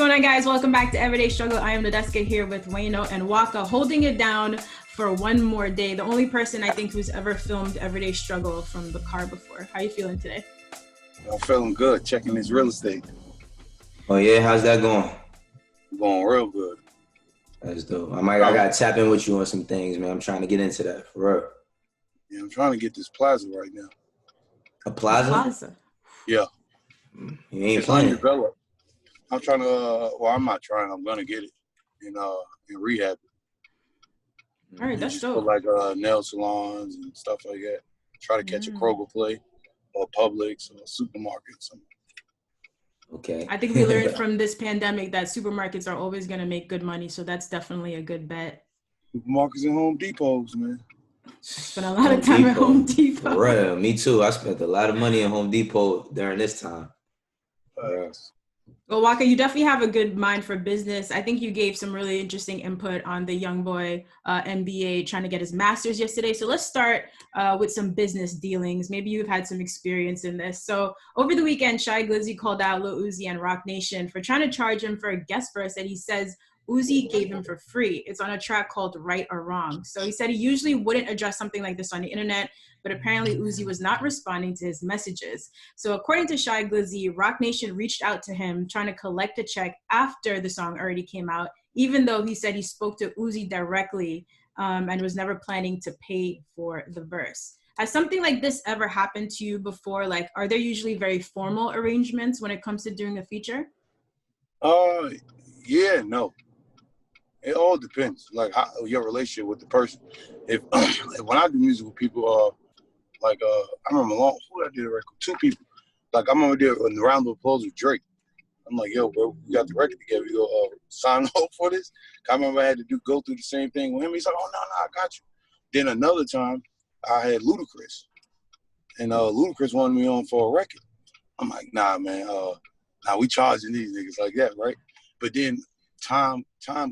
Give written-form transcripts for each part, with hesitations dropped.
going on, guys? Welcome back to Everyday Struggle. I am Nadeska here with Wayno and Waka, holding it down for one more day. The only person I think who's ever filmed Everyday Struggle from the car before. How are you feeling today? I'm feeling good, checking this real estate. Oh yeah, how's that going? Going real good. That's dope. I gotta tap in with you on some things, man. I'm trying to get into that for real. Yeah, I'm trying to get this plaza right now. A plaza? Yeah. You ain't it's playing. Undeveloped. I'm trying to. I'm not trying. I'm gonna get it in rehab. All right, that's dope. Put like nail salons and stuff like that. Try to catch a Kroger play or Publix or supermarket. Something. Okay. I think we learned from this pandemic that supermarkets are always gonna make good money, so that's definitely a good bet. Supermarkets and Home Depots, man. Spent a lot of time at Home Depot. For real, me too. I spent a lot of money at Home Depot during this time. Yes. Well, Waka, you definitely have a good mind for business. I think you gave some really interesting input on the young boy MBA trying to get his master's yesterday. So let's start with some business dealings. Maybe you've had some experience in this. So over the weekend, Glizzy called out Lil Uzi and Roc Nation for trying to charge him for a guest verse that he says Uzi gave him for free. It's on a track called Right or Wrong. So he said he usually wouldn't address something like this on the internet, but apparently Uzi was not responding to his messages. So according to Glizzy, Roc Nation reached out to him trying to collect a check after the song already came out, even though he said he spoke to Uzi directly and was never planning to pay for the verse. Has something like this ever happened to you before? Like, are there usually very formal arrangements when it comes to doing a feature? Yeah, no. It all depends, like how your relationship with the person. If when I do music with people, I remember who I did a record with, 2 people. Like I remember did a round of applause with Drake. I'm like, yo, bro, we got the record together. You go sign off for this. I remember I had to go through the same thing with him. He's like, oh no, I got you. Then another time, I had Ludacris, and Ludacris wanted me on for a record. I'm like, nah, man, we charging these niggas like that, right? But then time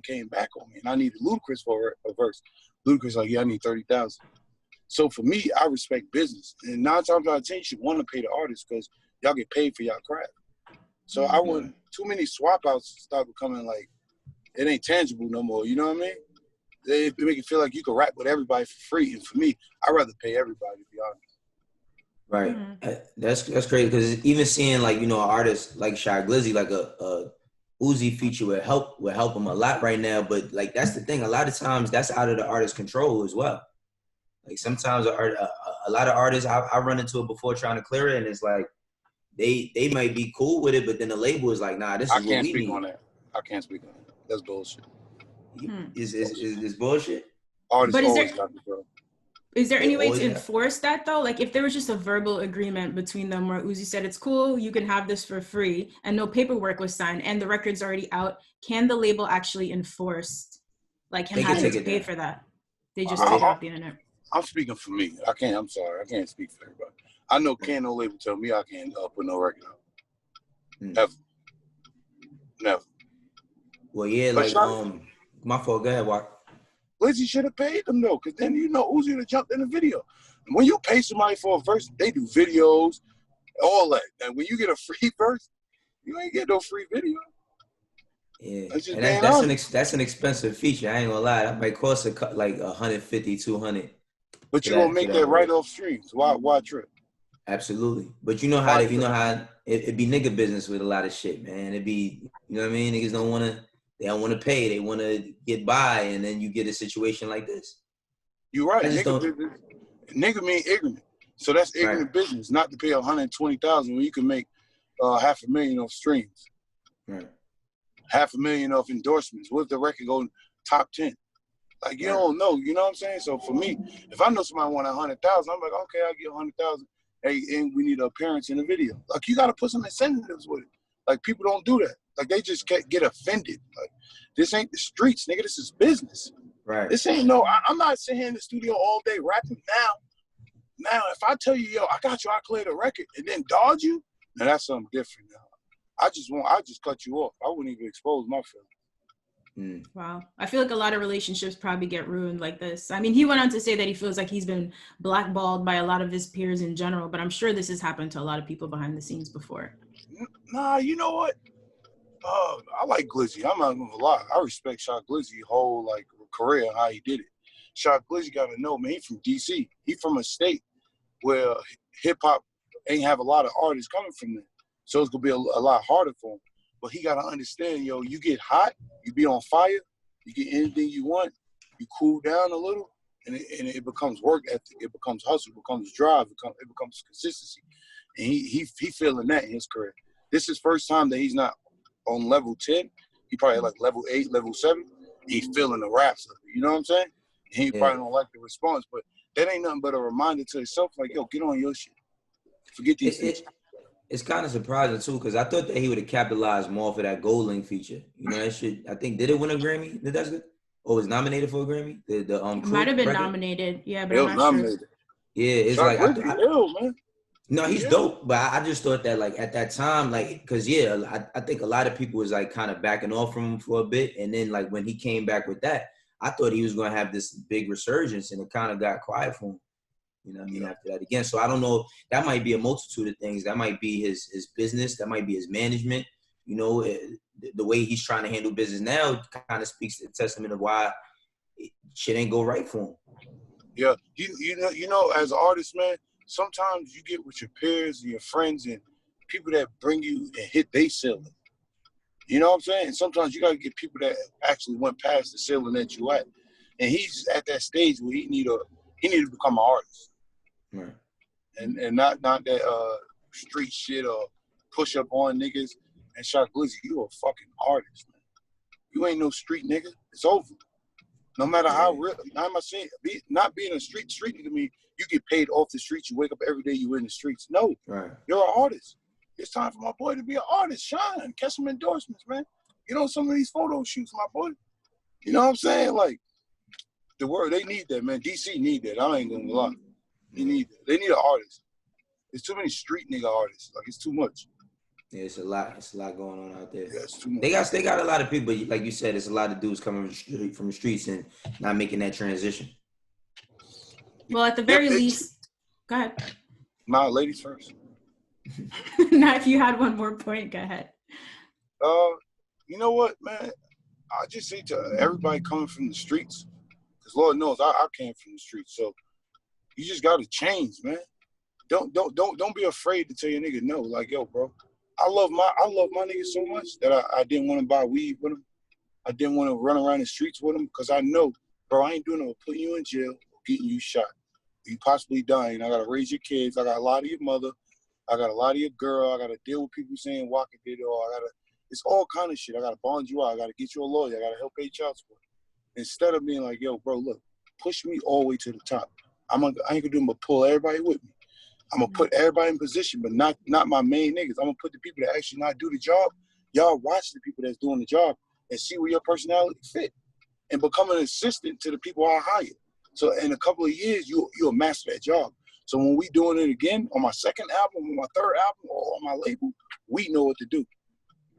came back on me, and I needed Ludacris for a verse. Ludacris like, yeah, I need 30,000. So for me, I respect business, and 9 times out of 10, you should want to pay the artist because y'all get paid for y'all craft. So I wouldn't too many swap outs start becoming like it ain't tangible no more. You know what I mean? They make it feel like you can rap with everybody for free, and for me, I'd rather pay everybody to be honest. Right. Mm-hmm. That's crazy because even seeing like an artist like Glizzy, like a Uzi feature would help him a lot right now. But like that's the thing, a lot of times that's out of the artist's control as well. Like sometimes a lot of artists I run into it before trying to clear it, and it's like they might be cool with it, but then the label is like, nah, this is what we need. I can't speak on that. That's bullshit. Is bullshit. Artists always got the control. Is there any way to enforce that though? Like if there was just a verbal agreement between them where Uzi said it's cool, you can have this for free, and no paperwork was signed, and the record's already out, can the label actually enforce like him having to pay for that? They just take it off the internet. I'm speaking for me. I'm sorry. I can't speak for everybody. I know no label tell me I can't put no record out. Never. Well, yeah, but my fault. Go ahead, Waka. Glizzy should have paid them though, because then Uzi would have jumped in the video. When you pay somebody for a verse, they do videos, all that. And when you get a free verse, you ain't get no free video. Yeah, and that's an expensive feature. I ain't gonna lie, that might cost like 150, 200. But you're gonna make that right off streams. Why trip? Absolutely. But you know how it be nigga business with a lot of shit, man. It be, you know what I mean? Niggas don't wanna pay. They wanna get by, and then you get a situation like this. You're right. Nigga mean ignorant. So that's ignorant business, not to pay 120,000 when you can make $500,000 off streams. Right. $500,000 off endorsements. What if the record goes top 10? Like you don't know, you know what I'm saying? So for me, if I know somebody want 100,000, I'm like, okay, I'll get 100,000. Hey, and we need an appearance in the video. Like you got to put some incentives with it. Like people don't do that. Like they just get offended. Like this ain't the streets, nigga. This is business. Right. This ain't I'm not sitting here in the studio all day rapping Now, if I tell you, yo, I got you, I cleared the record, and then dodge you, now that's something different. Now, I just cut you off. I wouldn't even expose my feelings. Wow. I feel like a lot of relationships probably get ruined like this. I mean, he went on to say that he feels like he's been blackballed by a lot of his peers in general, but I'm sure this has happened to a lot of people behind the scenes before. Nah, you know what? I like Glizzy. I'm not gonna lie. I respect Shot Glizzy whole like career and how he did it. Shot Glizzy gotta know, man, he from DC. He from a state where hip hop ain't have a lot of artists coming from there. So it's gonna be a lot harder for him. But he gotta understand, yo, you get hot, you be on fire, you get anything you want, you cool down a little, and it becomes work ethic, it becomes hustle, it becomes drive, it becomes consistency. And he feeling that in his career. This is his first time that he's not on level 10. He probably like level 8, level 7. He's feeling the raps of it, you know what I'm saying? And he probably don't like the response, but that ain't nothing but a reminder to himself, like, yo, get on your shit. Forget these things. It's kind of surprising too, because I thought that he would have capitalized more for that Gold Link feature. You know, that shit. I think did it win a Grammy? Did that good? Or was nominated for a Grammy? It might have been nominated, yeah, but It I'm was not nominated. sure. Yeah, it's Shot like ill, man. No, he's dope, but I just thought that like at that time, like, because I think a lot of people was like kind of backing off from him for a bit, and then like when he came back with that, I thought he was gonna have this big resurgence, and it kind of got quiet for him. You know what I mean? After that again. So I don't know. That might be a multitude of things. That might be his business. That might be his management. You know, the way he's trying to handle business now kind of speaks to the testament of why shit ain't go right for him. Yeah, you know, as an artist, man, sometimes you get with your peers and your friends and people that bring you and hit they ceiling. You know what I'm saying? And sometimes you gotta get people that actually went past the ceiling that you at. And he's at that stage where he need to become an artist. Right. And not that street shit or push up on niggas. And Shot Glizzy, you a fucking artist, man. You ain't no street nigga. It's over. No matter how real, I'm not saying not being a street nigga mean you get paid off the streets. You wake up every day, you in the streets. No, You're an artist. It's time for my boy to be an artist. Shine, catch some endorsements, man. Get on some of these photo shoots, my boy. You know what I'm saying? Like the world, they need that, man. DC need that. I ain't gonna lie. They need an artist. There's too many street nigga artists. Like it's too much. Yeah, it's a lot. It's a lot going on out there. Yeah, it's too much. They got a lot of people, like you said, it's a lot of dudes coming from the streets and not making that transition. Well, at the very least, go ahead. My ladies first. Now, if you had one more point, go ahead. You know what, man? I just say to everybody coming from the streets, because Lord knows I came from the streets, so you just gotta change, man. Don't be afraid to tell your nigga no. Like, yo, bro, I love my nigga so much that I didn't want to buy weed with him. I didn't want to run around the streets with him because I know, bro, I ain't doing no putting you in jail or getting you shot. You possibly dying. I gotta raise your kids. I got a lot of your mother. I got a lot of your girl. I gotta deal with people saying Waka did it, or it's all kind of shit. I gotta bond you out. I gotta get you a lawyer. I gotta help pay child support. Instead of being like, yo, bro, look, push me all the way to the top. I ain't gonna do nothing but pull everybody with me. I'm gonna put everybody in position, but not my main niggas. I'm gonna put the people that actually not do the job. Y'all watch the people that's doing the job and see where your personality fit, and become an assistant to the people I hire. So in a couple of years, you'll master that job. So when we doing it again on my second album, on my third album, or on my label, we know what to do.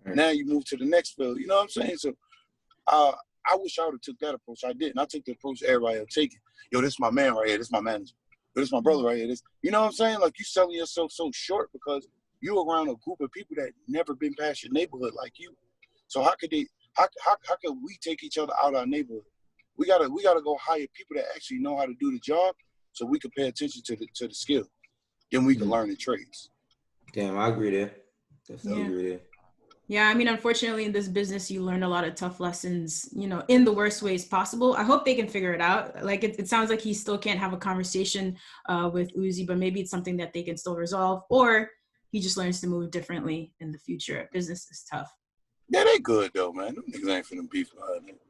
Now you move to the next field. You know what I'm saying? So I wish I would have took that approach. I didn't. I took the approach everybody else taking. Yo, this is my man right here. This is my manager. Yo, this is my brother right here. You know what I'm saying? Like, you selling yourself so short because you around a group of people that never been past your neighborhood like you. So how could we take each other out of our neighborhood? We gotta go hire people that actually know how to do the job, so we can pay attention to the skill. Then we can learn the trades. Damn, I agree there. Definitely agree there. Yeah, I mean, unfortunately, in this business, you learn a lot of tough lessons, you know, in the worst ways possible. I hope they can figure it out. Like, it sounds like he still can't have a conversation with Uzi, but maybe it's something that they can still resolve, or he just learns to move differently in the future. Business is tough. Yeah, they good, though, man. Them niggas ain't finna beef behind it.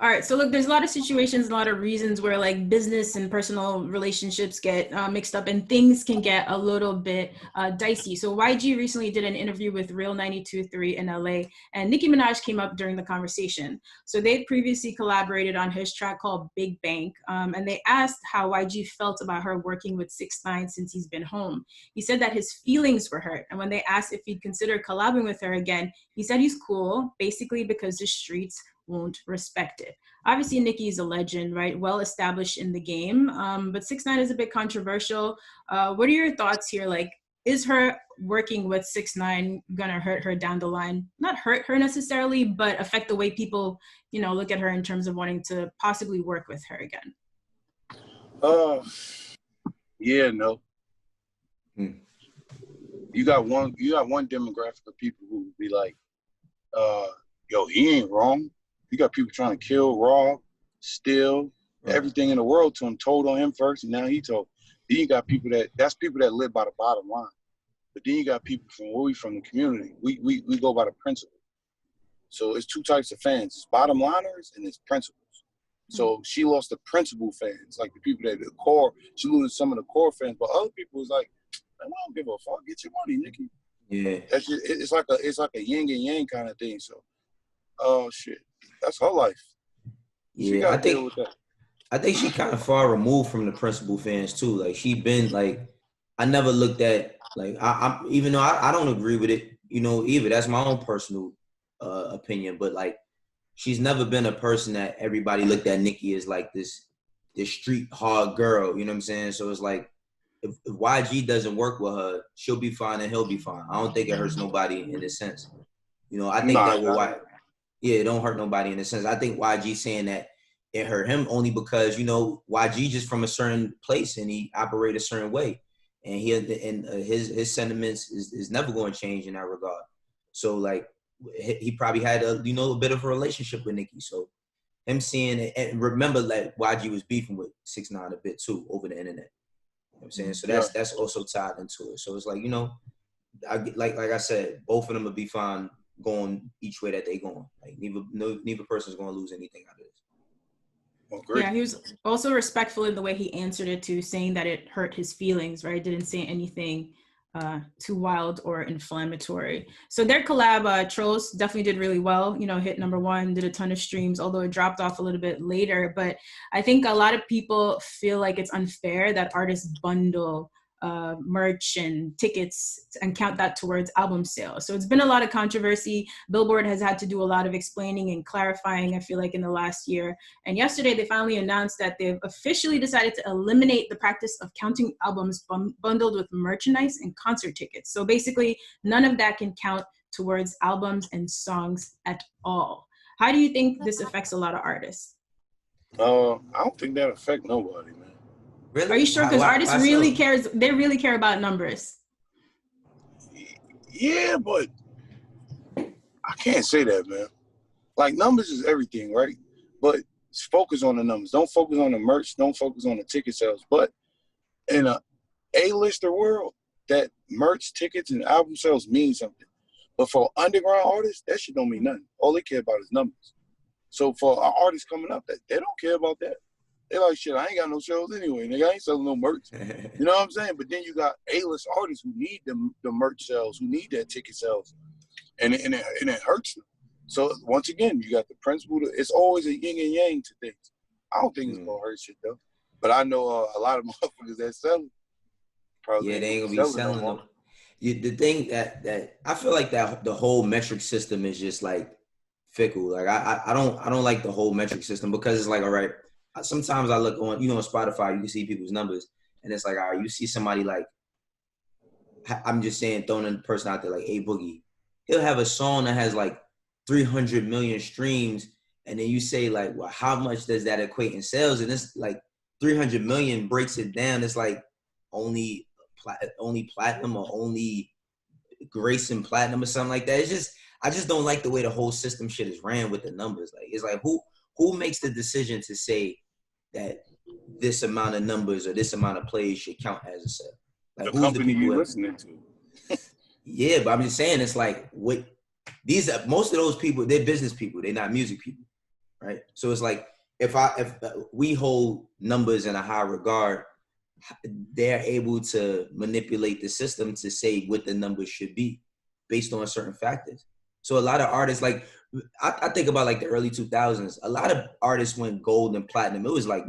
All right, so look, there's a lot of situations, a lot of reasons where like business and personal relationships get mixed up and things can get a little bit dicey. So YG recently did an interview with Real 92.3 in LA, and Nicki Minaj came up during the conversation. So they previously collaborated on his track called Big Bank, and they asked how YG felt about her working with 6ix9ine since he's been home. He said that his feelings were hurt, and when they asked if he'd consider collabing with her again, he said he's cool, basically because the streets won't respect it. Obviously, Nicki is a legend, right? Well established in the game, but 6ix9ine is a bit controversial. What are your thoughts here? Like, is her working with 6ix9ine gonna hurt her down the line? Not hurt her necessarily, but affect the way people, you know, look at her in terms of wanting to possibly work with her again? Yeah, no. Hmm. You got one demographic of people who would be like, yo, he ain't wrong. You got people trying to kill, rob, steal, everything in the world to him, told on him first, and now he told. Then you got people that's people that live by the bottom line. But then you got people from the community. We go by the principle. So it's two types of fans. It's bottom liners and it's principles. So she lost the principal fans, like the people that the core. She loses some of the core fans, but other people was like, man, I don't give a fuck. Get your money, Nicki. Yeah. That's just, it's like a yin and yang kind of thing. So, oh shit, that's her life. Yeah, I think she kind of far removed from the principal fans too. Like she been like, I never looked at like I even though I don't agree with it, you know, either. That's my own personal opinion, but like she's never been a person that everybody looked at Nicki as like this street hard girl. You know what I'm saying? So it's like if YG doesn't work with her, she'll be fine and he'll be fine. I don't think it hurts nobody in this sense. You know, I think it don't hurt nobody in a sense. I think YG saying that it hurt him only because, you know, YG just from a certain place and he operate a certain way. And his sentiments is never going to change in that regard. So like he probably had a bit of a relationship with Nicki. So him seeing it, and remember that YG was beefing with 6ix9ine a bit too over the internet. You know what I'm saying? So that's also tied into it. So it's like, you know, like I said, both of them will be fine going each way that they going. Like neither person's going to lose anything out of this. Yeah, he was also respectful in the way he answered it too, saying that it hurt his feelings, right? Didn't say anything too wild or inflammatory. So their collab, Trolls, definitely did really well. You know, hit #1, did a ton of streams, although it dropped off a little bit later. But I think a lot of people feel like it's unfair that artists bundle merch and tickets and count that towards album sales. So it's been a lot of controversy. Billboard has had to do a lot of explaining and clarifying, I feel like, in the last year. And yesterday they finally announced that they've officially decided to eliminate the practice of counting albums bundled with merchandise and concert tickets. So basically none of that can count towards albums and songs at all. How do you think this affects a lot of artists? I don't think that affects nobody, man. Really? Are you sure? Because artists really cares. They really care about numbers. Yeah, but I can't say that, man. Like numbers is everything, right? But focus on the numbers. Don't focus on the merch. Don't focus on the ticket sales. But in a A-lister world, that merch, tickets, and album sales mean something. But for underground artists, that shit don't mean nothing. All they care about is numbers. So for our artists coming up, they don't care about that. They like, shit, I ain't got no shows anyway. Nigga, I ain't selling no merch. You know what I'm saying? But then you got A-list artists who need the merch sales, who need that ticket sales. And it hurts them. So once again, you got the principle. It's always a yin and yang to things. I don't think it's going to hurt shit, though. But I know a lot of motherfuckers that sell it. Probably they ain't going to be selling them. The thing that I feel like that the whole metric system is just like fickle. Like I don't like the whole metric system because it's like, all right, sometimes I look on, on Spotify, you can see people's numbers, and it's like, all right, you see somebody like, I'm just saying, throwing a person out there like A Boogie, he'll have a song that has like 300 million streams, and then you say like, well, how much does that equate in sales? And it's like 300 million breaks it down. It's like only platinum or only Grace and platinum or something like that. It's just, I just don't like the way the whole system shit is ran with the numbers. Like, it's like who makes the decision to say that this amount of numbers or this amount of plays should count as a sale? Like, the company you listening to. Yeah, but I'm just saying, it's like, what these are, most of those people, they're business people, they're not music people, right? So it's like, if we hold numbers in a high regard, they're able to manipulate the system to say what the numbers should be based on certain factors. So a lot of artists, like, I think about like the early 2000s, a lot of artists went gold and platinum. It was like,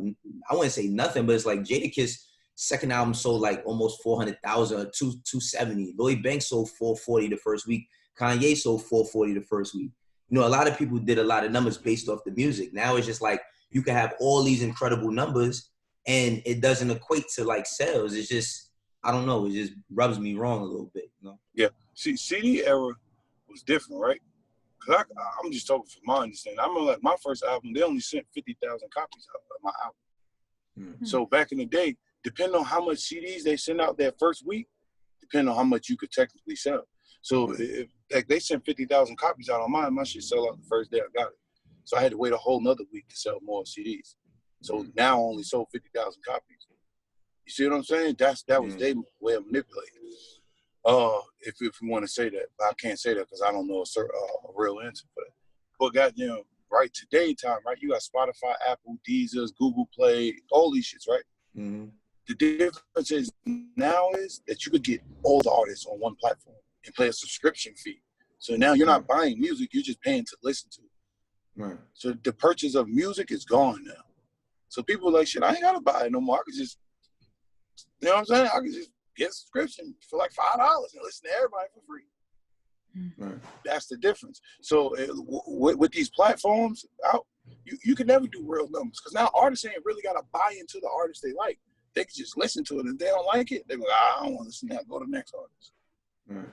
I wouldn't say nothing, but it's like Jadakiss' second album sold like almost 400,000 or 270. Lloyd Banks sold 440 the first week. Kanye sold 440 the first week. You know, a lot of people did a lot of numbers based off the music. Now it's just like, you can have all these incredible numbers and it doesn't equate to like sales. It's just, I don't know, it just rubs me wrong a little bit, you know? Yeah. See, CD era was different, right? Cause I'm just talking from my understanding. I remember like my first album, they only sent 50,000 copies out of my album. So back in the day, depending on how much CDs they sent out that first week, depending on how much you could technically sell. So if like they sent 50,000 copies out on mine, my shit sell out the first day I got it. So I had to wait a whole nother week to sell more CDs. So now I only sold 50,000 copies. You see what I'm saying? That was their way of manipulating. If we want to say that, but I can't say that because I don't know a real answer for that. But goddamn, right today time, right? You got Spotify, Apple, Deezer, Google Play, all these shits, right? The difference is now is that you could get all the artists on one platform and pay a subscription fee. So now you're not buying music, you're just paying to listen to it. Right. So the purchase of music is gone now. So people are like, shit, I ain't gotta buy it no more. I could just, you know what I'm saying? I could just get a subscription for like $5 and listen to everybody for free. Right. That's the difference. So with these platforms out, you can never do real numbers because now artists ain't really got to buy into the artist they like. They can just listen to it. If they don't like it, they go, I don't want to listen to that. Go to the next artist. Right.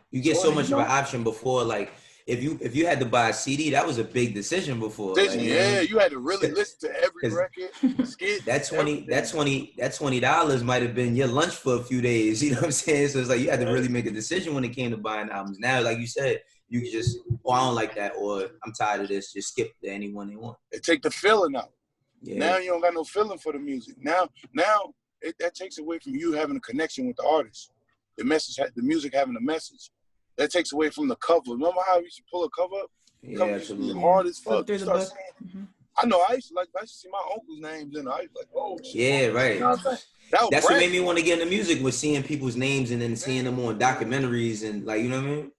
You get so much of an option before, like if you had to buy a CD, that was a big decision before. Like, you had to really listen to every record, skit. That $20 might have been your lunch for a few days. You know what I'm saying? So it's like you had to really make a decision when it came to buying albums. Now, like you said, you can just, I don't like that, or I'm tired of this. Just skip to anyone they want. It take the feeling out. Yeah. Now you don't got no feeling for the music. Now that takes away from you having a connection with the artist. The music having a message. That takes away from the cover. Remember how we used to pull a cover up? Yeah, cover absolutely. Hard as fuck. Through the book. I know. I used to see my uncle's names in it. I used to like, oh shit. Yeah, right. You know what That's what made me want to get into music, was seeing people's names and then seeing them on documentaries and like, you know what I mean?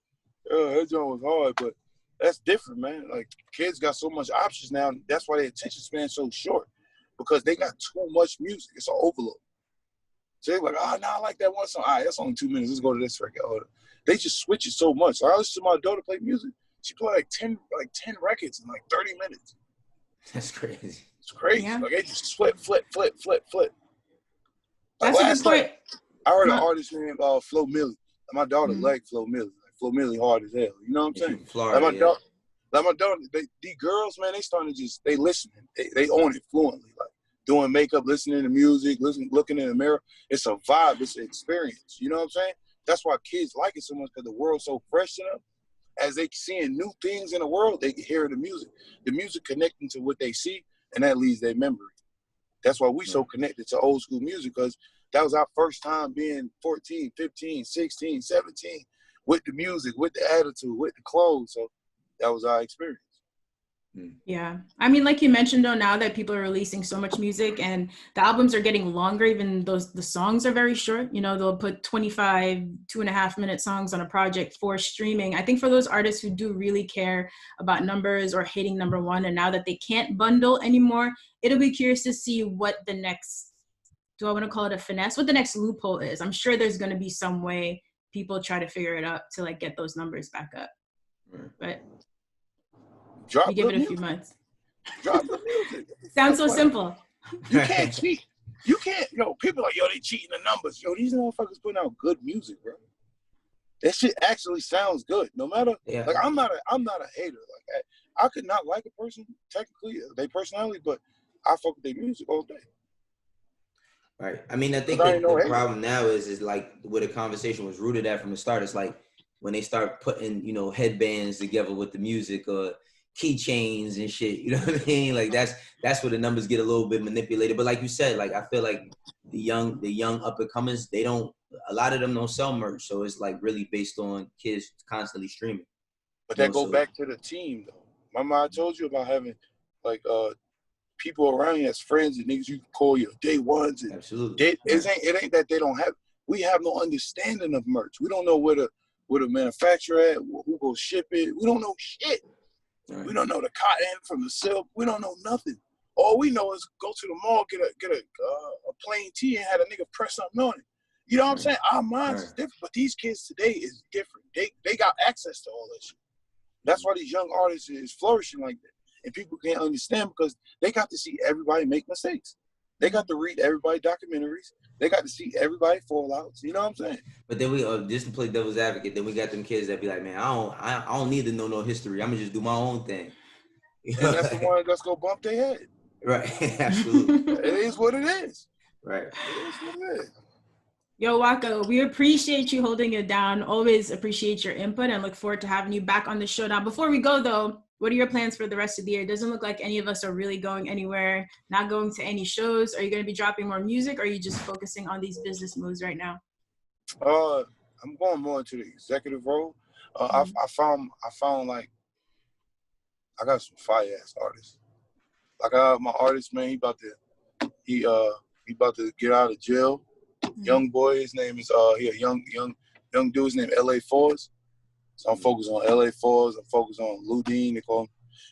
Yeah, that joint was hard, but that's different, man. Like kids got so much options now. That's why their attention span's so short, because they got too much music. It's an overload. So they're like, oh, no, I like that one song. All right, that's only 2 minutes. Let's go to this record. They just switch it so much. So I listen to my daughter play music. She played like 10 records in like 30 minutes. That's crazy. It's crazy. Yeah. Like they just flip. That's a good point. I heard an artist named Flo Milli. My daughter liked Flo Milli. Like, Flo Milli hard as hell. You know what I'm saying? Florida, my daughter, the girls, man, they starting to just, they listening. They own it fluently. Like doing makeup, listening to music, looking in the mirror. It's a vibe. It's an experience. You know what I'm saying? That's why kids like it so much, because the world's so fresh to them. As they seeing new things in the world, they can hear the music connecting to what they see, and that leaves their memory. That's why we so connected to old school music, because that was our first time being 14, 15, 16, 17 with the music, with the attitude, with the clothes. So that was our experience. Yeah. I mean, like you mentioned, though, now that people are releasing so much music and the albums are getting longer, even though the songs are very short, you know, they'll put 25, 2.5-minute songs on a project for streaming. I think for those artists who do really care about numbers or hitting number one, and now that they can't bundle anymore, it'll be curious to see what the next, do I want to call it a finesse, what the next loophole is. I'm sure there's going to be some way people try to figure it out to like get those numbers back up. But you give it a few months. Drop the music. Sounds so simple. You can't cheat. You can't, people like, they cheating the numbers. These motherfuckers putting out good music, bro. That shit actually sounds good. No matter, like, I'm not a hater. Like, I could not like a person, technically, their personality, but I fuck with their music all day. Right. I mean, I think the problem now is like where the conversation was rooted at from the start. It's like when they start putting, headbands together with the music or keychains and shit, you know what I mean? Like that's where the numbers get a little bit manipulated. But like you said, like I feel like the young up and comers, a lot of them don't sell merch, so it's like really based on kids constantly streaming. But that go back to the team though. Remember I told you about having like people around you as friends and niggas you can call your day ones. And absolutely. It ain't that they don't have. We have no understanding of merch. We don't know where the manufacturer at, who will ship it. We don't know shit. Right. We don't know the cotton from the silk. We don't know nothing. All we know is go to the mall, get a plain tee and have a nigga press something on it. You know what I'm saying? Our minds is different, but these kids today is different. They got access to all that shit. That's why these young artists is flourishing like that. And people can't understand because they got to see everybody make mistakes. They got to read everybody's documentaries. They got to see everybody fall out. You know what I'm saying? But then we just to play devil's advocate, then we got them kids that be like, man, I don't need to know no history. I'm gonna just do my own thing. And that's the one that's gonna bump their head. Right. Absolutely. It is what it is. Right. It is what it is. Yo, Waka, we appreciate you holding it down. Always appreciate your input and look forward to having you back on the show. Now, before we go though, what are your plans for the rest of the year? It doesn't look like any of us are really going anywhere, not going to any shows. Are you going to be dropping more music, or are you just focusing on these business moves right now? I'm going more into the executive role. I found like I got some fire ass artists. Like my artist, man, he about to get out of jail. Young boy, his name is he a young dude's named LA Fours. So I'm focused on LA Fours. I'm focused on Lou Dean. They call him.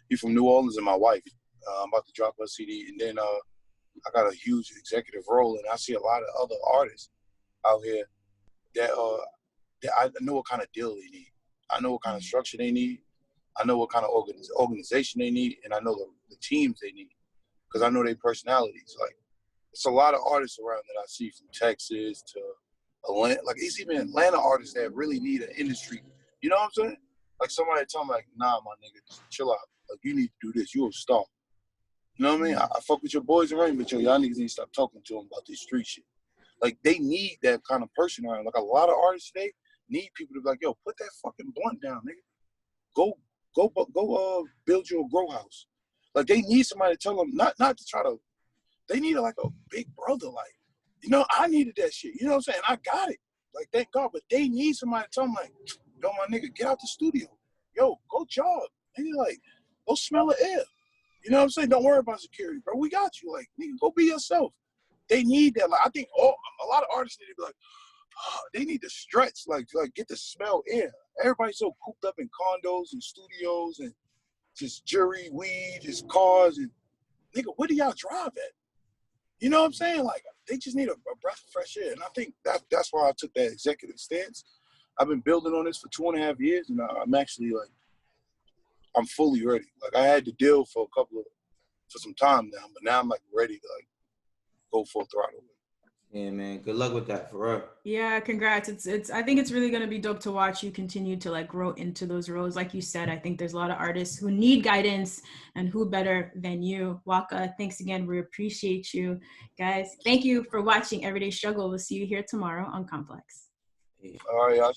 He from New Orleans, and my wife. I'm about to drop her CD, and then I got a huge executive role, and I see a lot of other artists out here that I know what kind of deal they need. I know what kind of structure they need. I know what kind of organization they need, and I know the teams they need, because I know their personalities. Like, it's a lot of artists around that I see, from Texas to Atlanta. Like, it's even Atlanta artists that really need an industry. You know what I'm saying? Like, somebody tell me, like, nah, my nigga, just chill out. Like, you need to do this. You're a star. You know what I mean? I fuck with your boys around, but y'all niggas need to stop talking to them about this street shit. Like, they need that kind of person around. Like, a lot of artists today need people to be like, yo, put that fucking blunt down, nigga. Go build you a grow house. Like, they need somebody to tell them, not to try to, they need like a big brother. Like, you know, I needed that shit. You know what I'm saying? I got it. Like, thank God. But they need somebody to tell them, like, yo, my nigga, get out the studio. Yo, go jog. Nigga, like, go smell the air. You know what I'm saying? Don't worry about security, bro. We got you. Like, nigga, go be yourself. They need that. Like, I think a lot of artists need to be like, they need to stretch, like get to smell air. Everybody's so cooped up in condos and studios and just jewelry, weed, just cars, and nigga, where do y'all drive at? You know what I'm saying? Like, they just need a breath of fresh air. And I think that's why I took that executive stance. I've been building on this for 2.5 years, and I'm actually like, I'm fully ready. Like, I had to deal for some time now, but now I'm like ready to like go full throttle. Yeah, man. Good luck with that, for real. Yeah, congrats. I think it's really going to be dope to watch you continue to like grow into those roles. Like you said, I think there's a lot of artists who need guidance, and who better than you. Waka, thanks again. We appreciate you. Guys, thank you for watching Everyday Struggle. We'll see you here tomorrow on Complex. All right, y'all.